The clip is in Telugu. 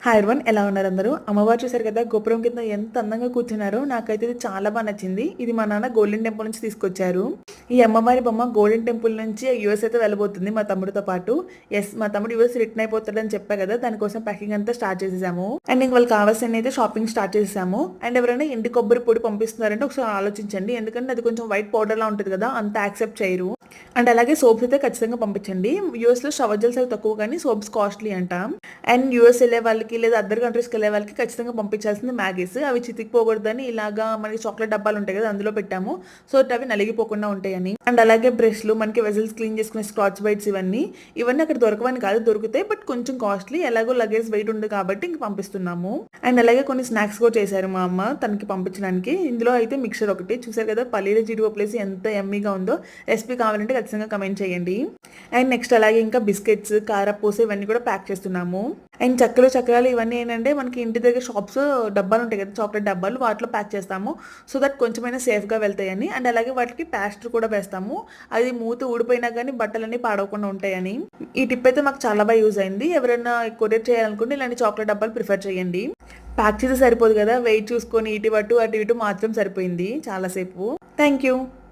హాయ్ ఎవరీవన్, ఎలా ఉన్నారు అందరూ? అమ్మవారు చూసారు కదా, గోపురం కింద ఎంత అందంగా కూర్చున్నారో. నాకైతే ఇది చాలా బాగా నచ్చింది. ఇది మా నాన్న గోల్డెన్ టెంపుల్ నుంచి తీసుకొచ్చారు. ఈ అమ్మవారి బొమ్మ గోల్డెన్ టెంపుల్ నుంచి యూఎస్ అయితే వెళ్ళబోతుంది మా తమ్ముడితో పాటు. ఎస్, మా తమ్ముడు యూఎస్ రిటర్న్ అయిపోతాడని చెప్పా కదా, దానికోసం ప్యాకింగ్ అంతా స్టార్ట్ చేసేసాము. అండ్ ఇంక వాళ్ళకి కావాల్సిన అయితే షాపింగ్ స్టార్ట్ చేసేసాము. అండ్ ఎవరైనా ఇంటి కొబ్బరి పొడి పంపిస్తున్నారంటే ఒకసారి ఆలోచించండి, ఎందుకంటే అది కొంచెం వైట్ పౌడర్ లా ఉంటుంది కదా, అంత యాక్సెప్ట్ చేయరు. అండ్ అలాగే సోప్స్ అయితే ఖచ్చితంగా పంపించండి. యూఎస్లో షవర్ జెల్స్ అవి తక్కువ, కానీ సోప్స్ కాస్ట్లీ అంట. అండ్ యూఎస్ వెళ్ళే వాళ్ళకి లేదా అదర్ కంట్రీస్కి వెళ్ళే వాళ్ళకి ఖచ్చితంగా పంపించాల్సింది మ్యాగీస్. అవి చితికిపోకూడదని ఇలాగా మనకి చాక్లెట్ డబ్బాలు ఉంటాయి కదా, అందులో పెట్టాము. సో అవి నలిగిపోకుండా ఉంటాయని. అండ్ అలాగే బ్రష్లు, మనకి వెజల్స్ క్లీన్ చేసుకునే స్కాచ్ బైట్స్, ఇవన్నీ అక్కడ దొరకవని కాదు, దొరుకుతాయి, బట్ కొంచెం కాస్ట్లీ. ఎలాగో లగేజ్ వెయిట్ ఉంది కాబట్టి ఇంక పంపిస్తున్నాము. అండ్ అలాగే కొన్ని స్నాక్స్ కూడా చేశారు మా అమ్మ తనకి పంపించడానికి. ఇందులో అయితే మిక్చర్ ఒకటి చూసారు కదా, పల్లీల జీడిపప్పు వేసి ఎంత ఎమ్మీగా ఉందో. రెసిపీ కావాలంటే ఖచ్చితంగా కమెంట్ చేయండి. అండ్ నెక్స్ట్ అలాగే ఇంకా బిస్కెట్స్, కారపూస ఇవన్నీ కూడా ప్యాక్ చేస్తున్నాము. అండ్ చక్కలు చక్రాలు ఇవన్నీ ఏంటంటే మనకి ఇంటి దగ్గర షాప్స్ డబ్బాలు ఉంటాయి కదా, చాక్లెట్ డబ్బాలు, వాటిలో ప్యాక్ చేస్తాము. సో దట్ కొంచెమైనా సేఫ్గా వెళ్తాయని. అండ్ అలాగే వాటికి ప్లాస్టర్ కూడా వేస్తాము, అది మూత ఊడిపోయినా కానీ బట్టలన్నీ పాడవకుండా ఉంటాయని. ఈ టిప్ అయితే మాకు చాలా బాగా యూజ్ అయింది. ఎవరైనా కొరియర్ చేయాలనుకుంటే ఇలాంటి చాక్లెట్ డబ్బాలు ప్రిఫర్ చేయండి. ప్యాక్ చేస్తే సరిపోదు కదా, వెయిట్ చూసుకొని ఇటు అటు మాత్రం సరిపోయింది చాలాసేపు. Thank you.